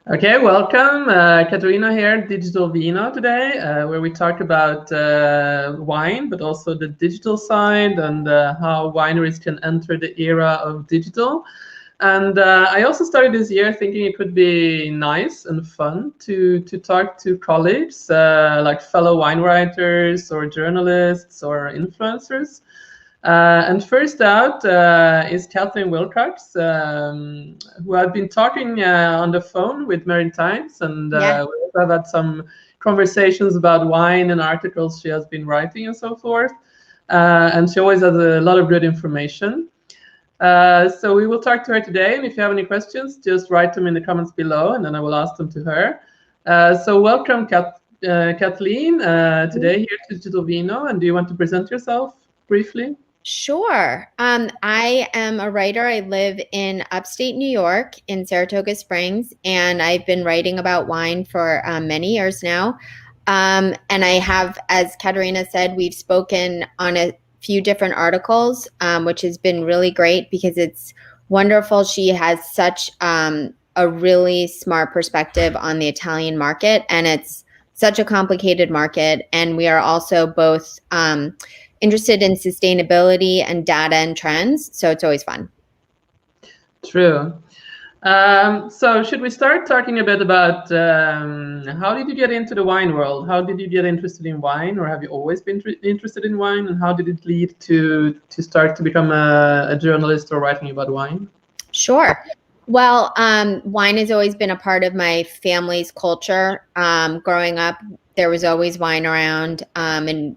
Okay, welcome. Katarina here, Digital Vino today, where we talk about wine, but also the digital side and how wineries can enter the era of digital. And I also started this year thinking it could be nice and fun to talk to colleagues, like fellow wine writers or journalists or influencers. And first out is Kathleen Willcox, who I've been talking on the phone with many times, and Yeah. we also have had some conversations about wine and articles she has been writing and so forth. And she always has a lot of good information. So we will talk to her today, and if you have any questions, just write them in the comments below, and then I will ask them to her. So welcome, Kathleen, today here to Digital Vino, and do you want to present yourself briefly? Sure. I am a writer. I live in upstate New York in Saratoga Springs, and I've been writing about wine for many years now. And I have, as Katarina said, we've spoken on a few different articles, which has been really great because it's wonderful. She has such a really smart perspective on the Italian market, and it's such a complicated market. And we are also both interested in sustainability and data and trends. So it's always fun. True. So should we start talking a bit about how did you get into the wine world? How did you get interested in wine, or have you always been interested in wine? And how did it lead to start to become a journalist or writing about wine? Sure. Well, wine has always been a part of my family's culture. Growing up, there was always wine around. And,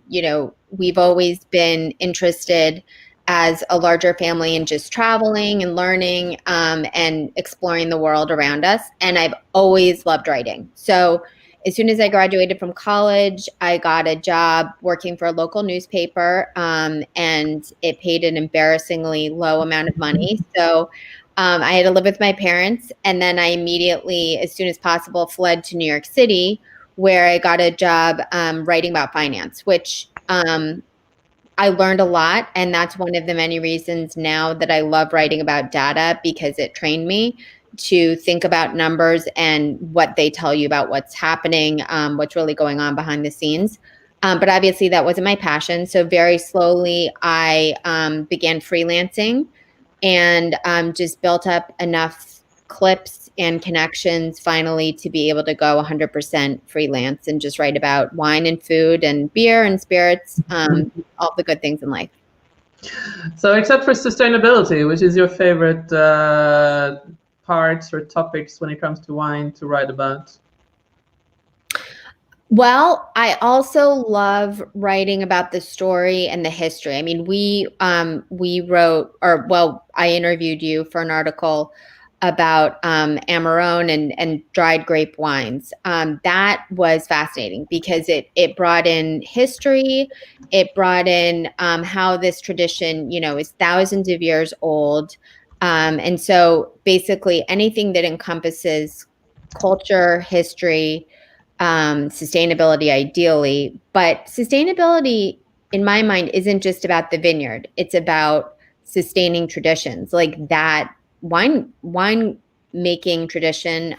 we've always been interested as a larger family in just traveling and learning and exploring the world around us. And I've always loved writing. So as soon as I graduated from college, I got a job working for a local newspaper, and it paid an embarrassingly low amount of money. So I had to live with my parents, and then I immediately, as soon as possible, fled to New York City, where I got a job writing about finance, which I learned a lot. And that's one of the many reasons now that I love writing about data, because it trained me to think about numbers and what they tell you about what's happening, what's really going on behind the scenes. But obviously that wasn't my passion. So very slowly I began freelancing and just built up enough clips and connections finally to be able to go 100% freelance and just write about wine and food and beer and spirits, all the good things in life. So except for sustainability, which is your favorite parts or topics when it comes to wine to write about? Well, I also love writing about the story and the history. I mean, we wrote, or well, I interviewed you for an article about Amarone and dried grape wines. That was fascinating because it brought in history. It brought in how this tradition, is thousands of years old. And so basically anything that encompasses culture, history, sustainability ideally, but sustainability in my mind isn't just about the vineyard. It's about sustaining traditions. Like that wine making tradition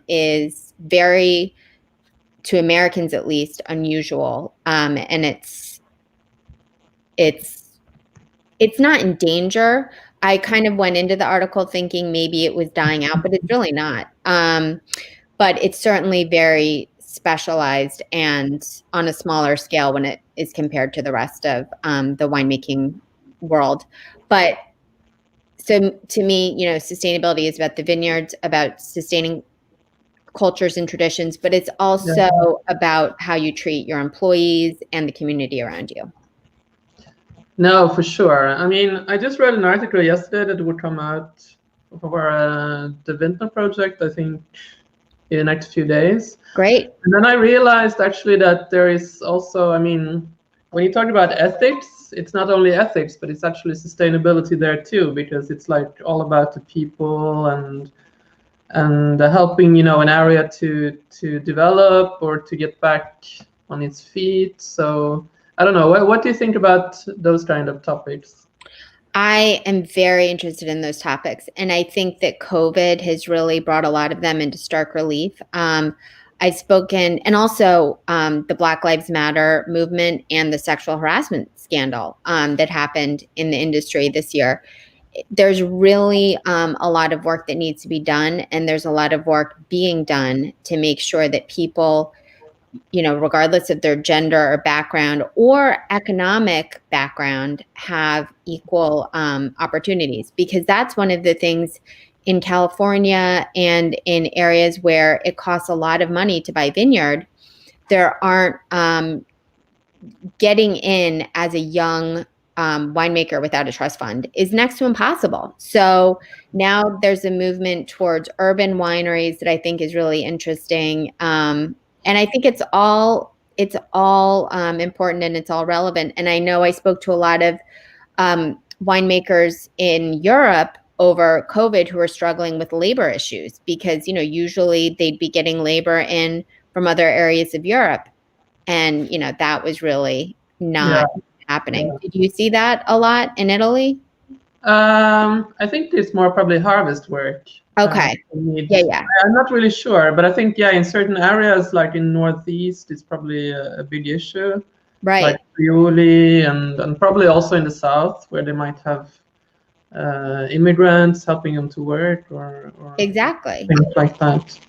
is very, to Americans at least, unusual. And it's not in danger. I kind of went into the article thinking maybe it was dying out, but it's really not. But it's certainly very specialized and on a smaller scale when it is compared to the rest of the winemaking world. But so to me, sustainability is about the vineyards, about sustaining cultures and traditions, but it's also about how you treat your employees and the community around you. No, for sure. I mean, I just read an article yesterday that would come out for the Vintner project, I think, in the next few days. Great. And then I realized actually that there is also, I mean, when you talk about ethics, it's not only ethics, but it's actually sustainability there too, because it's like all about the people and helping, an area to develop or to get back on its feet. So I don't know. What do you think about those kind of topics? I am very interested in those topics. And I think that COVID has really brought a lot of them into stark relief. I've spoken, and also the Black Lives Matter movement and the sexual harassment scandal that happened in the industry this year. There's really a lot of work that needs to be done. And there's a lot of work being done to make sure that people, regardless of their gender or background or economic background, have equal opportunities. Because that's one of the things in California and in areas where it costs a lot of money to buy vineyard, there aren't getting in as a young winemaker without a trust fund is next to impossible. So now there's a movement towards urban wineries that I think is really interesting. And I think it's all important and it's all relevant. And I know I spoke to a lot of winemakers in Europe over COVID who are struggling with labor issues because, usually they'd be getting labor in from other areas of Europe. And, that was really not happening. Yeah. Did you see that a lot in Italy? I think it's more probably harvest work. Okay. Yeah. I'm not really sure, but I think, in certain areas, like in Northeast, it's probably a big issue. Right. Like Friuli and probably also in the South, where they might have immigrants helping them to work or exactly things like that.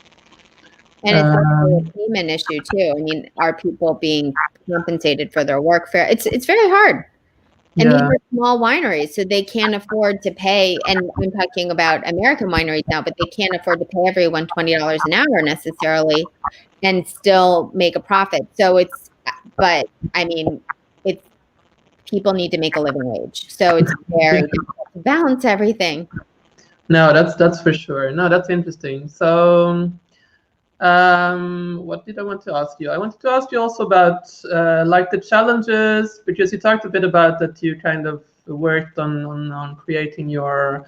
And it's also a payment issue too. I mean, are people being compensated for their work fair? It's very hard. And these are small wineries, so they can't afford to pay. And I'm talking about American wineries now, but they can't afford to pay everyone $20 an hour necessarily, and still make a profit. So but I mean, people need to make a living wage. So it's very difficult to balance everything. No, that's for sure. No, that's interesting. So. What did I want to ask you? I wanted to ask you also about like the challenges, because you talked a bit about that you kind of worked on creating your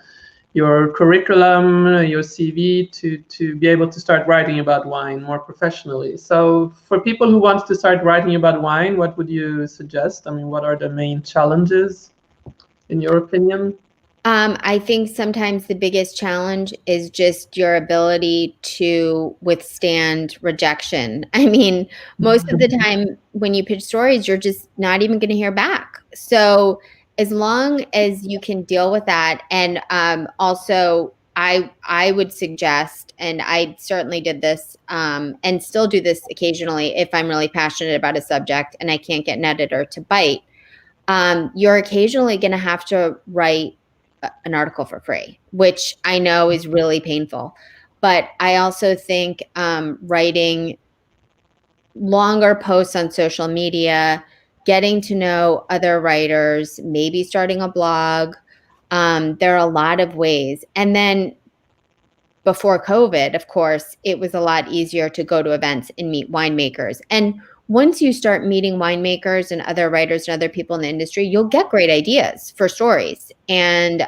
curriculum, your CV to be able to start writing about wine more professionally. So for people who want to start writing about wine, what would you suggest? I mean, what are the main challenges in your opinion? I think sometimes the biggest challenge is just your ability to withstand rejection. I mean, most of the time when you pitch stories, you're just not even going to hear back. So as long as you can deal with that, and also I would suggest, and I certainly did this and still do this occasionally if I'm really passionate about a subject and I can't get an editor to bite, you're occasionally going to have to write an article for free, which I know is really painful. But I also think writing longer posts on social media, getting to know other writers, maybe starting a blog. There are a lot of ways. And then before COVID, of course, it was a lot easier to go to events and meet winemakers. And once you start meeting winemakers and other writers and other people in the industry, you'll get great ideas for stories. And,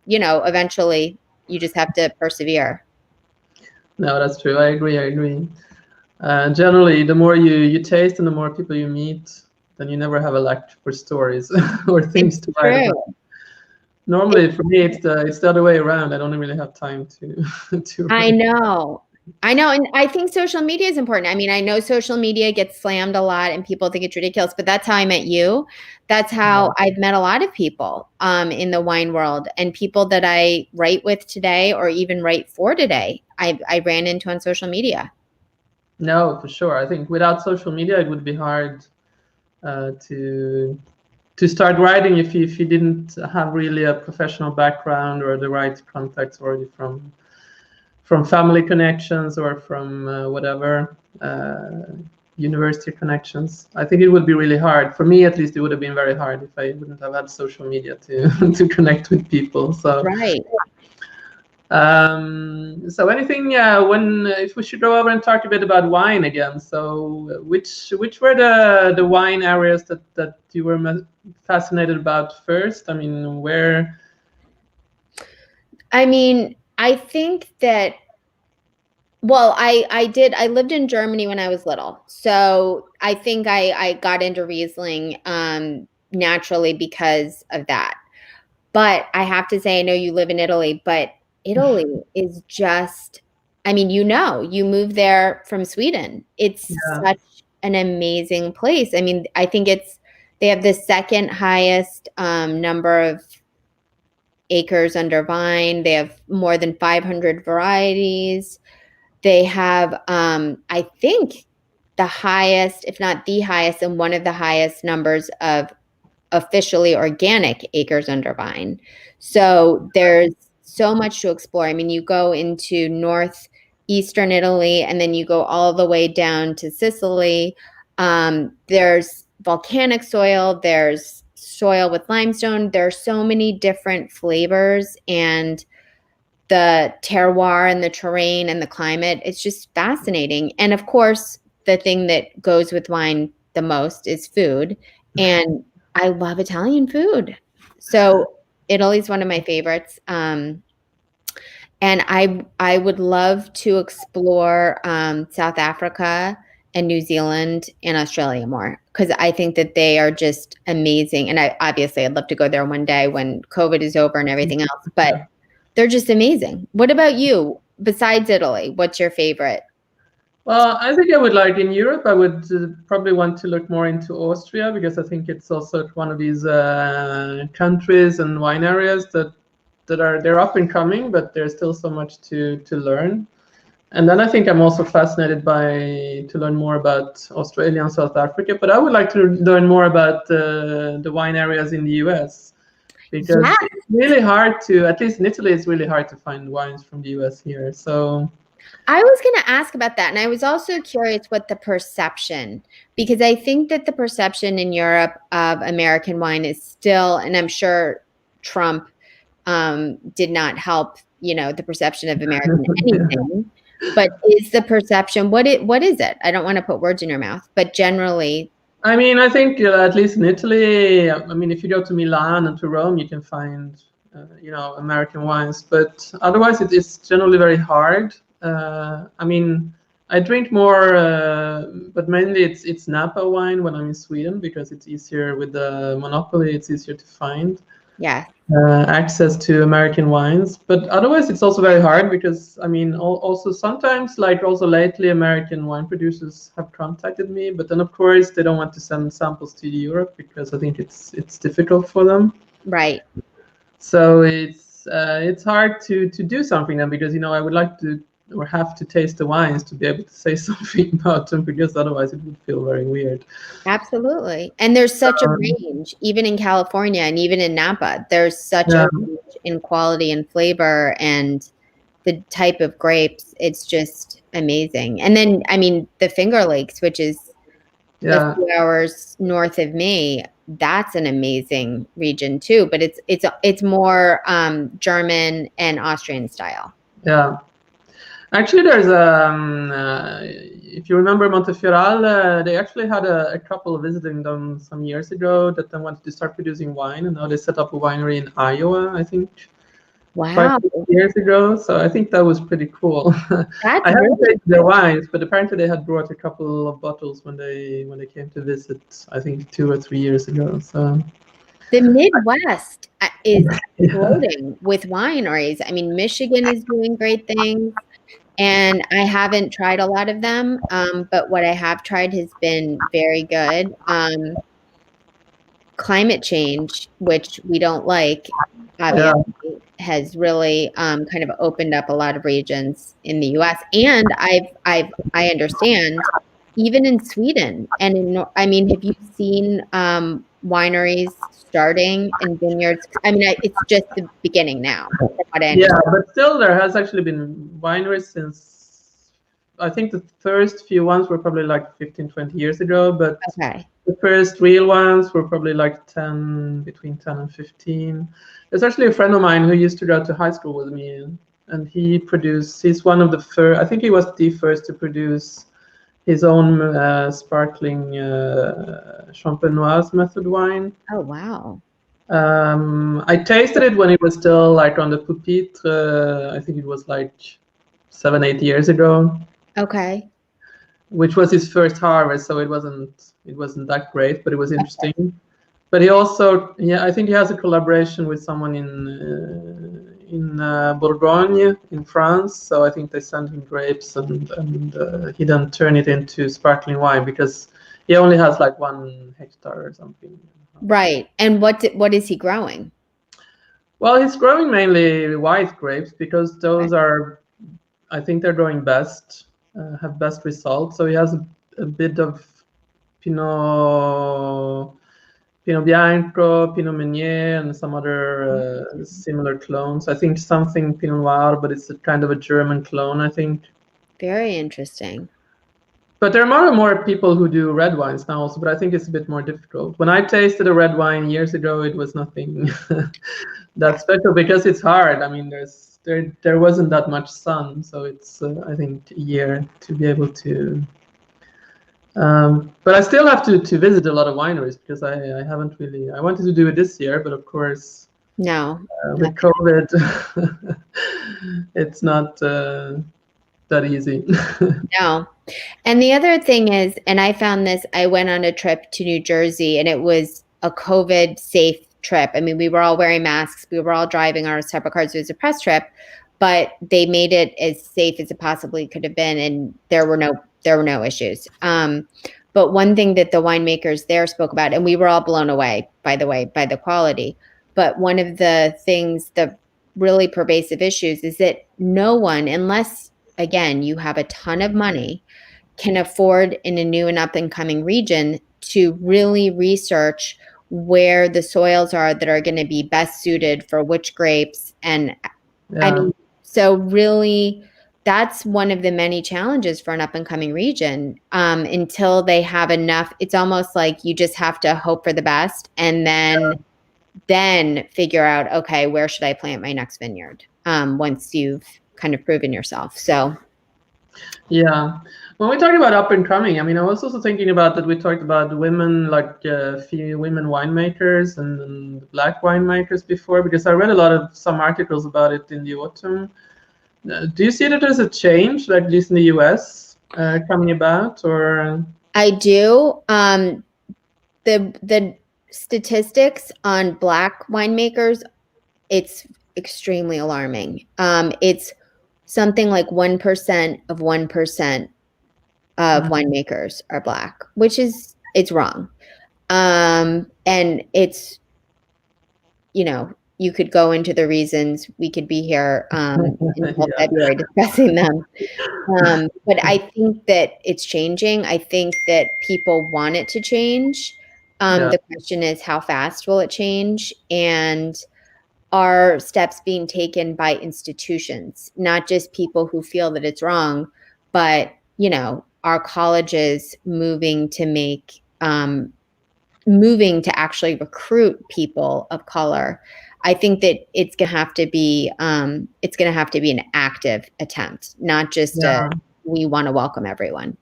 eventually you just have to persevere. No, that's true. I agree. Generally, the more you taste and the more people you meet, then you never have a lack for stories or things to write about. Normally, for me, it's the other way around. I don't really have time to write. I know. And I think social media is important. I mean, I know social media gets slammed a lot and people think it's ridiculous, but that's how I met you. That's how I've met a lot of people in the wine world, and people that I write with today or even write for today, I ran into on social media. No, for sure. I think without social media, it would be hard to start writing if you didn't have really a professional background or the right contacts already from family connections or from whatever university connections. I think it would be really hard. For me, at least, it would have been very hard if I wouldn't have had social media to connect with people. So right. So anything, if we should go over and talk a bit about wine again. So which were the wine areas that you were fascinated about first? I mean, where? I mean, I think that, well, I lived in Germany when I was little. So I think I got into Riesling naturally because of that. But I have to say, I know you live in Italy, but Italy is just, I mean, you moved there from Sweden. It's Yeah. such an amazing place. I mean, I think they have the second highest number of acres under vine. They have more than 500 varieties. They have, I think, the highest, if not the highest, and one of the highest numbers of officially organic acres under vine. So there's so much to explore. I mean, you go into northeastern Italy and then you go all the way down to Sicily. There's volcanic soil, there's soil with limestone. There are so many different flavors, and the terroir and the terrain and the climate. It's just fascinating. And of course, the thing that goes with wine the most is food. And I love Italian food. So Italy's one of my favorites. And I would love to explore South Africa and New Zealand and Australia more, because I think that they are just amazing. And I'd love to go there one day when COVID is over and everything else. But they're just amazing. What about you? Besides Italy, what's your favorite? Well, I think I would like in Europe, I would probably want to look more into Austria, because I think it's also one of these countries and wine areas they're up and coming, but there's still so much to learn. And then I think I'm also fascinated to learn more about Australia and South Africa, but I would like to learn more about the wine areas in the US, because it's really hard at least in Italy, it's really hard to find wines from the US here. So I was going to ask about that. And I was also curious what the perception, because I think that the perception in Europe of American wine is still, and I'm sure Trump did not help, the perception of American anything. But is the perception, what is it? I don't want to put words in your mouth, but generally. I mean, I think at least in Italy, I mean, if you go to Milan and to Rome, you can find, American wines, but otherwise it's generally very hard. I mean, I drink more, but mainly it's Napa wine when I'm in Sweden, because it's easier with the monopoly. It's easier to find access to American wines. But otherwise, it's also very hard, because I mean, also sometimes, like also lately, American wine producers have contacted me, but then of course they don't want to send samples to Europe, because I think it's difficult for them. Right. So it's hard to do something then, because I would like to or have to taste the wines to be able to say something about them, because otherwise it would feel very weird. Absolutely. And there's such a range, even in California and even in Napa, there's such a range in quality and flavor and the type of grapes. It's just amazing. And then, I mean, the Finger Lakes, which is a few hours north of me, that's an amazing region too, but it's more German and Austrian style. Yeah. Actually, there's if you remember Montefiorale, they actually had a couple visiting them some years ago that then wanted to start producing wine, and now they set up a winery in Iowa, I think. Wow. 5 years ago. So I think that was pretty cool. I haven't tasted their wines, but apparently they had brought a couple of bottles when they came to visit, I think 2 or 3 years ago. So the Midwest is exploding with wineries. I mean, Michigan is doing great things. And I haven't tried a lot of them, but what I have tried has been very good. Climate change, which we don't like, obviously, has really kind of opened up a lot of regions in the U.S. And I understand, even in Sweden and I mean, have you seen wineries starting and vineyards? I mean, it's just the beginning now. Yeah, but still there has actually been wineries since, I think the first few ones were probably like 15, 20 years ago, but the first real ones were probably like between 10 and 15. There's actually a friend of mine who used to go to high school with me, and he's one of the first, I think he was the first to produce his own sparkling Champenoise method wine. Oh, wow. I tasted it when it was still like on the pupitre. I think it was like 7, 8 years ago. Okay. Which was his first harvest, so it wasn't that great, but it was interesting. But he also, yeah, I think he has a collaboration with someone in Bourgogne in France. So I think they sent him grapes, and he then turn it into sparkling wine because he only has like 1 hectare or something. Right. And what is he growing? Well, he's growing mainly white grapes because those are, I think they're growing best, have best results. So he has a bit of Pinot Bianco, Pinot Meunier, and some other similar clones. I think something Pinot Noir, but it's a kind of a German clone, I think. Very interesting. But there are more and more people who do red wines now also, but I think it's a bit more difficult. When I tasted a red wine years ago, it was nothing that special because it's hard. I mean, there wasn't that much sun, so it's I think a year to be able to. But I still have to visit a lot of wineries because I haven't really. I wanted to do it this year, but of course, No. with COVID, it's not that easy. No. And the other thing is, and I found this, I went on a trip to New Jersey and it was a COVID safe trip. I mean, we were all wearing masks, we were all driving our separate cars. It was a press trip, but they made it as safe as it possibly could have been, and there were no issues. But one thing that the winemakers there spoke about, and we were all blown away, by the way, by the quality. But one of the things, the really pervasive issues, is that no one, unless again you have a ton of money, can afford in a new and up and coming region to really research where the soils are that are going to be best suited for which grapes. And Yeah. I mean, so really that's one of the many challenges for an up and coming region. Until they have enough, it's almost like you just have to hope for the best and then figure out, okay, where should I plant my next vineyard? Once you've kind of proven yourself. So yeah, when we talk about up and coming, I mean, I was also thinking about that. We talked about women, like few women winemakers and black winemakers before, because I read a lot of some articles about it in the autumn. Do you see that there's a change, like at least in the US, coming about, or? I do. The statistics on black winemakers, it's extremely alarming. It's something like 1% of 1% of winemakers are black, which is, it's wrong. And it's, you know, you could go into the reasons. We could be here until February discussing them. But I think that it's changing. I think that people want it to change. The question is, how fast will it change? And are steps being taken by institutions, not just people who feel that it's wrong, but, you know, are colleges moving to actually recruit people of color? I think that it's going to have to be an active attempt, not just we want to welcome everyone.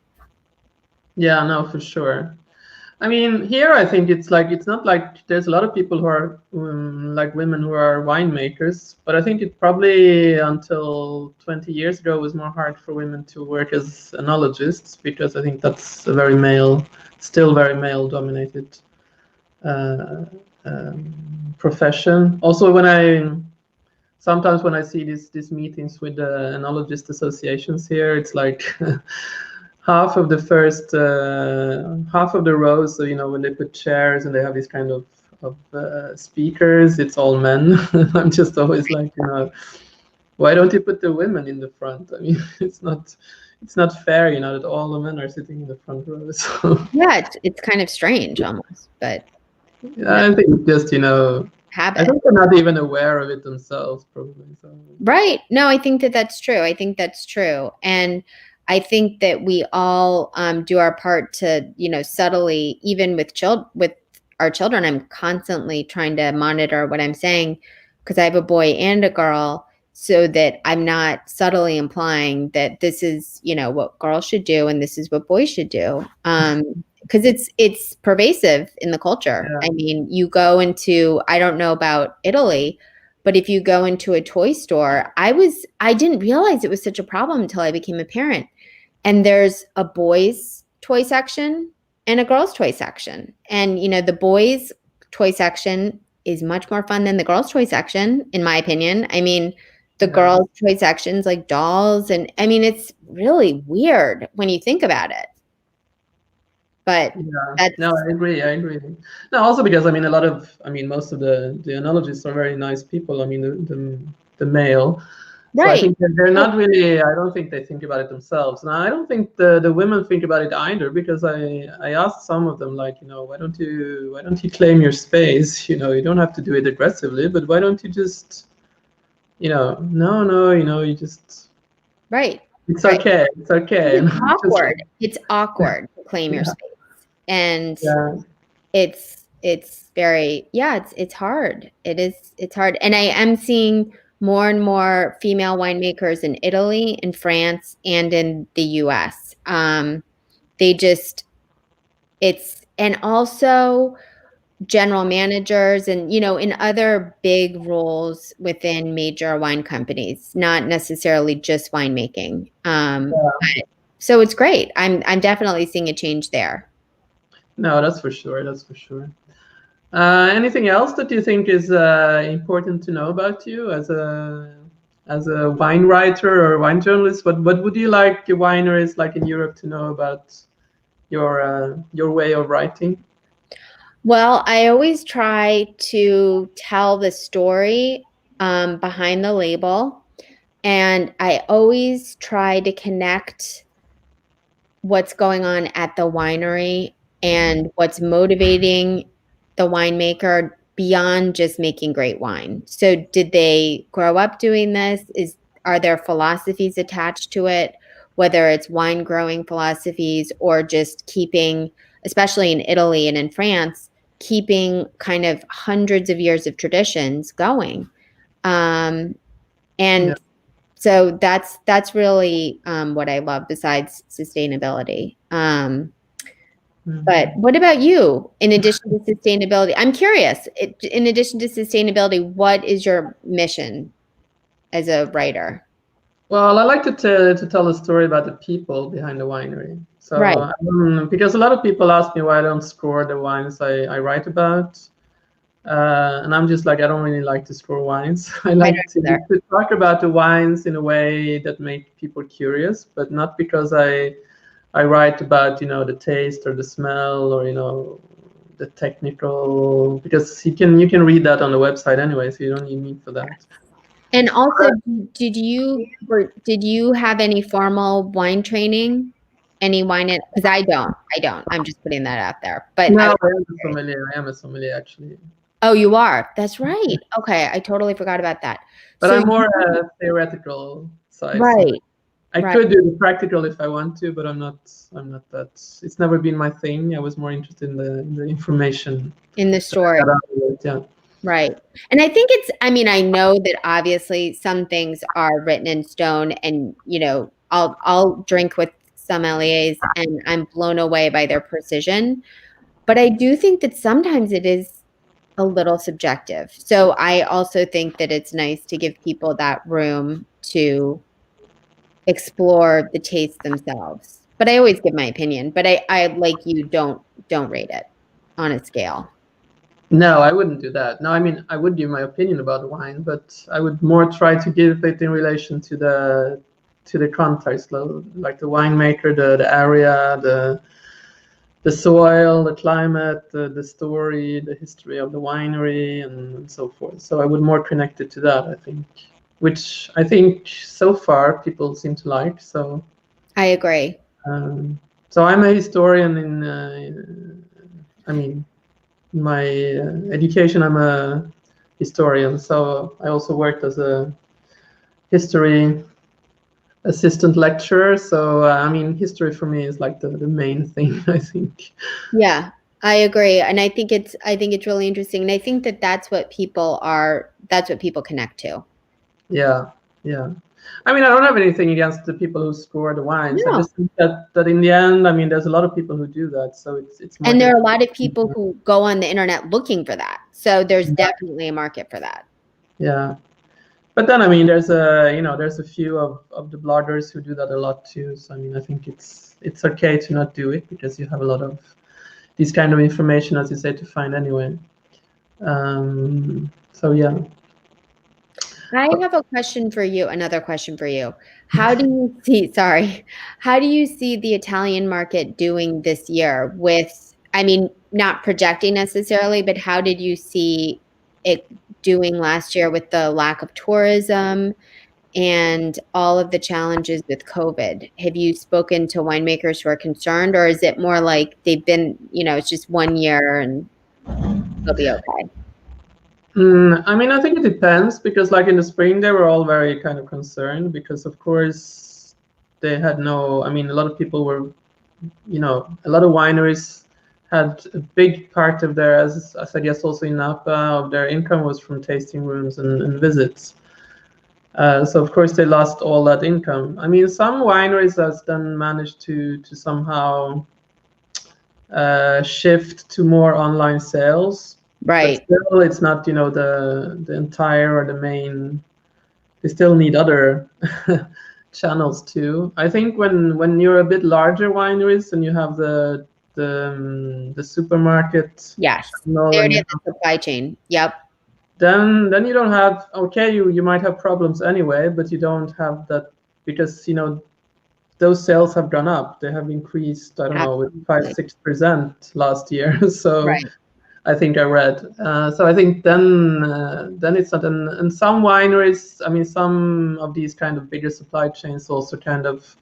Yeah, no, for sure. I mean, here I think it's not like there's a lot of people who are like women who are winemakers, but I think it probably until 20 years ago was more hard for women to work as enologists, because I think that's still very male dominated profession. Also, sometimes when I see these meetings with the enologist associations here, it's like half of the rows. So, you know, when they put chairs and they have these kind of speakers, it's all men. I'm just always like, you know, why don't you put the women in the front? I mean, it's not fair, you know, that all the men are sitting in the front row. So yeah, it's kind of strange almost, but yeah, I think just, you know, habit. I think they're not even aware of it themselves, probably. So. Right. No, I think that's true. And I think that we all do our part to, you know, subtly, even with our children, I'm constantly trying to monitor what I'm saying, because I have a boy and a girl, so that I'm not subtly implying that this is, you know, what girls should do and this is what boys should do. Because it's pervasive in the culture. Yeah. I mean, you go into, I don't know about Italy, but if you go into a toy store, I didn't realize it was such a problem until I became a parent. And there's a boys' toy section and a girls' toy section. And, you know, the boys' toy section is much more fun than the girls' toy section, in my opinion. I mean, the girls' toy section's like dolls, and I mean, it's really weird when you think about it. But no, I agree. No, also because I mean, most of the enologists are very nice people. I mean, the male. So I think that they're not really. I don't think they think about it themselves. Now I don't think the women think about it either, because I asked some of them, like, why don't you claim your space? You don't have to do it aggressively, but why don't you just, no, you just. Right. It's okay. It's okay. It's awkward. It's awkward to claim your space. And it's very, it's hard. It's hard. And I am seeing more and more female winemakers in Italy, in France, and in the US. And also general managers and, in other big roles within major wine companies, not necessarily just winemaking. So it's great. I'm definitely seeing a change there. No, that's for sure. Anything else that you think is important to know about you as a wine writer or wine journalist? What would you like your wineries like in Europe to know about your way of writing? Well, I always try to tell the story behind the label, and I always try to connect what's going on at the winery and what's motivating the winemaker beyond just making great wine. So did they grow up doing this? Are there philosophies attached to it, whether it's wine growing philosophies or just keeping, especially in Italy and in France, keeping kind of hundreds of years of traditions going. So that's really what I love besides sustainability. But what about you? In addition to sustainability, I'm curious. In addition to sustainability, what is your mission as a writer? Well, I like to tell a story about the people behind the winery. So, because a lot of people ask me why I don't score the wines I write about. And I'm just like, I don't really like to score wines. I like to talk about the wines in a way that make people curious, but not because I write about, the taste or the smell or, the technical, because you can read that on the website anyway, so you don't need me for that. And also, did you have any formal wine training? Any wine? Because I don't. I'm just putting that out there. But no, I am a sommelier actually. Oh, you are? That's right. Okay, I totally forgot about that. But I'm more theoretical side. Right. So I could do the practical if I want to, but I'm not that. It's never been my thing. I was more interested in the information. In the story. Yeah. Right. And I think I know that obviously some things are written in stone, and, I'll drink with sommeliers and I'm blown away by their precision. But I do think that sometimes it is a little subjective. So I also think that it's nice to give people that room to explore the taste themselves. But I always give my opinion. But I like you don't rate it on a scale. No, I wouldn't do that. No, I would give my opinion about the wine, but I would more try to give it in relation to the context, like the winemaker, the area, the soil, the climate, the story, the history of the winery, and so forth. So I would more connect it to that, I think, which I think so far people seem to like. So I agree. So I'm a historian in my education. I'm a historian, so I also worked as a history assistant lecturer. So history for me is like the main thing, I think. Yeah, I agree, and I think it's really interesting, and I think that's what people connect to. Yeah. I don't have anything against the people who score the wines. No. I just think that in the end, there's a lot of people who do that. So it's more, and there are a lot of people who go on the internet looking for that. So there's definitely a market for that. Yeah. But then, there's a few of the bloggers who do that a lot too. So, I think it's okay to not do it because you have a lot of this kind of information, as you say, to find anyway. So yeah. I have a question for you, another question for you. How do you see, sorry, how do you see the Italian market doing this year with, I mean, not projecting necessarily, but how did you see it doing last year with the lack of tourism and all of the challenges with COVID? Have you spoken to winemakers who are concerned, or is it more like they've been, it's just 1 year and they'll be okay? I mean, I think it depends because, like in the spring, they were all very kind of concerned because, of course, they had no. I mean, a lot of people were, a lot of wineries had a big part of their, as I said, yes, also in Napa, of their income was from tasting rooms and visits. So of course they lost all that income. I mean, some wineries has then managed to somehow shift to more online sales. But Right. still, it's not, the entire or the main. They still need other channels too. I think when you're a bit larger wineries and you have the supermarket Yes. channel There it and is, the supply chain. Yep. then you don't have, okay, you might have problems anyway, but you don't have that because those sales have gone up. They have increased, I don't know, with Absolutely. 5-6% last year. So Right. I think I read. So I think then it's not. And some wineries, I mean, some of these kind of bigger supply chains also kind of,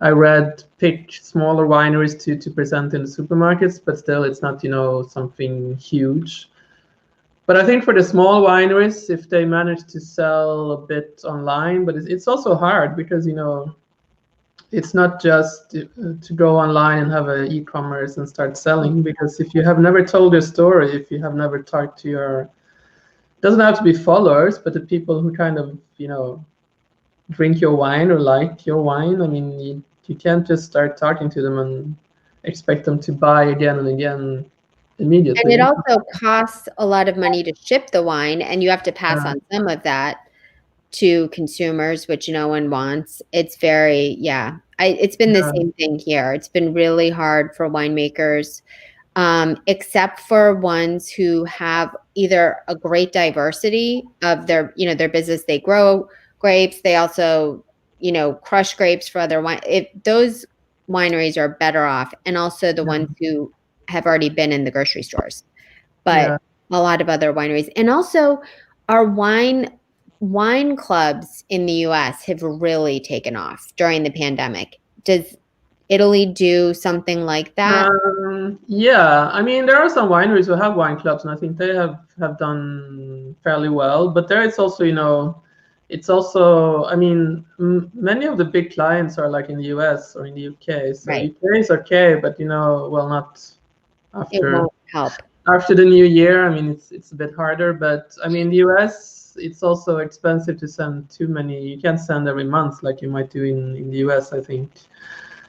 I read, pick smaller wineries to present in the supermarkets, but still it's not, something huge. But I think for the small wineries, if they manage to sell a bit online, but it's also hard because, it's not just to go online and have an e-commerce and start selling, because if you have never told your story, if you have never talked to your, doesn't have to be followers, but the people who kind of, drink your wine or like your wine, I mean, you can't just start talking to them and expect them to buy again and again And it immediately. also costs a lot of money to ship the wine, and you have to pass on some of that to consumers, which no one wants. It's very, yeah. It's been the Yeah, same thing here. It's been really hard for winemakers, except for ones who have either a great diversity of their business. They grow grapes. They also, crush grapes for other wine. Those wineries are better off, and also the ones who have already been in the grocery stores. But yeah. a lot of other wineries, and also our wine clubs in the US have really taken off during the pandemic. Does Italy do something like that? Yeah, I mean, there are some wineries who have wine clubs, and I think they have done fairly well. But there, it's also, it's also, I mean, many of the big clients are like in the US or in the UK. So Right. UK is okay, but well, not It after won't help. the new year. I mean, it's a bit harder. But I mean, the US, it's also expensive to send too many. You can't send every month like you might do in the US, I think.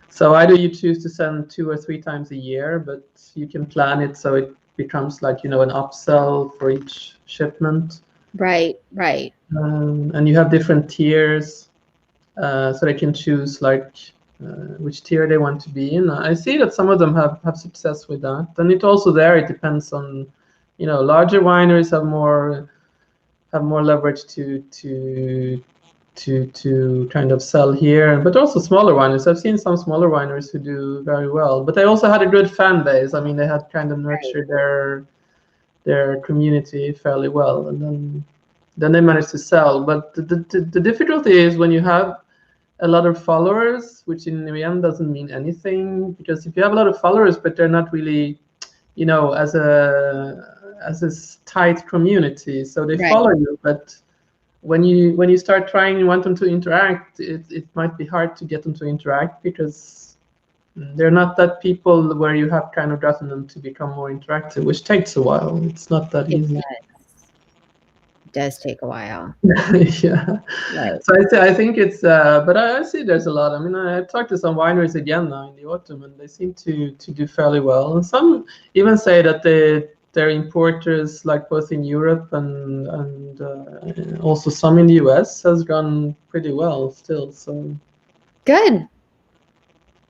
So either you choose to send 2 or 3 times a year, but you can plan it so it becomes like, an upsell for each shipment. Right, right. And you have different tiers, so they can choose like which tier they want to be in. I see that some of them have success with that. And it also there, it depends on, larger wineries have more leverage to kind of sell here, but also smaller wineries. I've seen some smaller wineries who do very well, but they also had a good fan base. I mean, they had kind of nurtured their community fairly well, and then they managed to sell. But the difficulty is when you have a lot of followers, which in the end doesn't mean anything, because if you have a lot of followers but they're not really, as a tight community, so they Right. follow you, but when you start trying and want them to interact, it might be hard to get them to interact because they're not that people where you have kind of gotten them to become more interactive, which takes a while. It's not that It easy. does take a while. Yeah. Right. So I think it's, but I see there's a lot. I mean, I talked to some wineries again now in the autumn, and they seem to do fairly well. And some even say that their importers, like both in Europe and also some in the US, has gone pretty well still. So Good.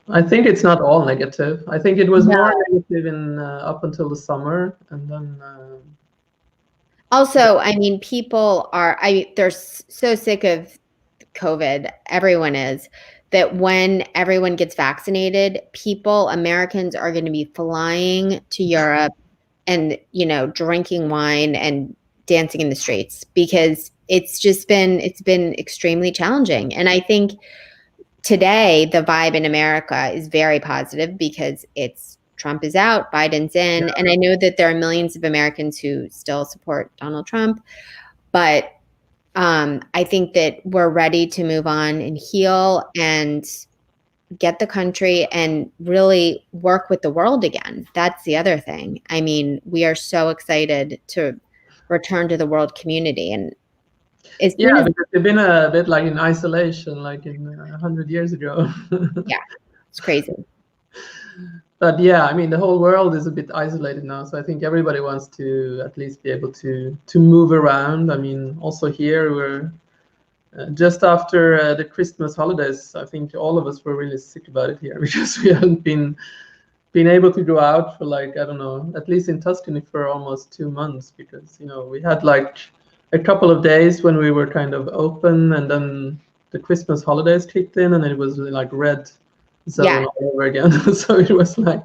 I think it's not all negative. I think it was No. more negative in up until the summer, and then. Also, I mean, people are, they're so sick of COVID, everyone is, that when everyone gets vaccinated, Americans are going to be flying to Europe and, drinking wine and dancing in the streets because it's been extremely challenging. And I think today the vibe in America is very positive because Trump is out, Biden's in, and I know that there are millions of Americans who still support Donald Trump, but I think that we're ready to move on and heal and get the country and really work with the world again. That's the other thing. I mean, we are so excited to return to the world community. And because they've been a bit like in isolation, like in 100 years ago. Yeah, it's crazy. But yeah, I mean, the whole world is a bit isolated now. So I think everybody wants to at least be able to move around. I mean, also here we're just after the Christmas holidays. I think all of us were really sick about it here because we hadn't been able to go out for like, I don't know, at least in Tuscany for almost 2 months because, we had like a couple of days when we were kind of open and then the Christmas holidays kicked in and it was like red zone all over again. So it was like,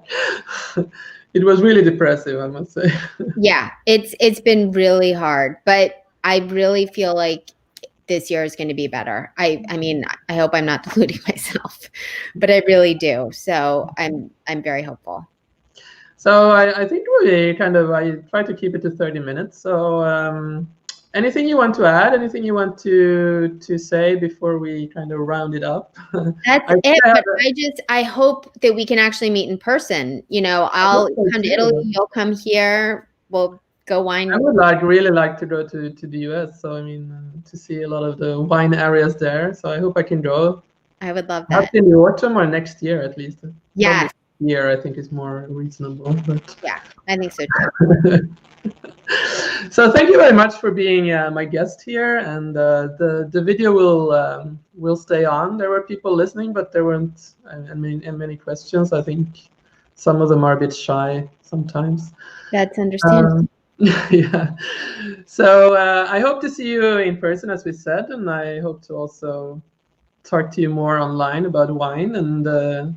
it was really depressive, I must say. Yeah, it's been really hard, but I really feel like this year is going to be better. I mean, I hope I'm not deluding myself, but I really do. So I'm very hopeful. So I think I try to keep it to 30 minutes. So anything you want to add? Anything you want to say before we kind of round it up? That's it. But I hope that we can actually meet in person. I'll come to Italy. You'll come here. We'll go wine. I would really like to go to the US. So I mean, to see a lot of the wine areas there. So I hope I can go. I would love that. Perhaps in the autumn or next year at least. Yeah. Year I think is more reasonable. But yeah, I think so too. So thank you very much for being my guest here, and the video will stay on. There were people listening, but there weren't many questions. I think some of them are a bit shy sometimes. That's understandable. Yeah. So I hope to see you in person, as we said, and I hope to also talk to you more online about wine. And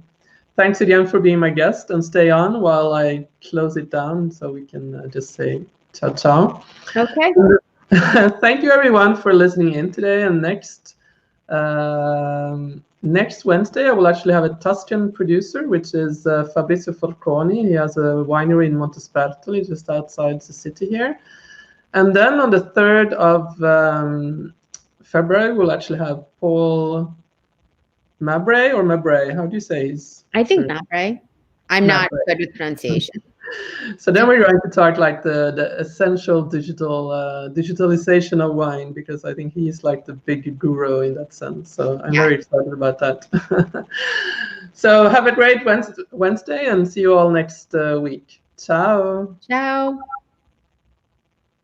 thanks again for being my guest, and stay on while I close it down so we can just say ciao, ciao. Okay. Thank you, everyone, for listening in today. And next Wednesday, I will actually have a Tuscan producer, which is Fabrizio Forconi. He has a winery in Montespertoli, just outside the city here. And then on the 3rd of February, we'll actually have Paul Mabray or Mabray. How do you say his? I think Mabray. I'm not good with pronunciation. So then we're going to talk like the essential digitalization of wine, because I think he's like the big guru in that sense. So I'm very excited about that. So have a great Wednesday and see you all next week. Ciao. Ciao.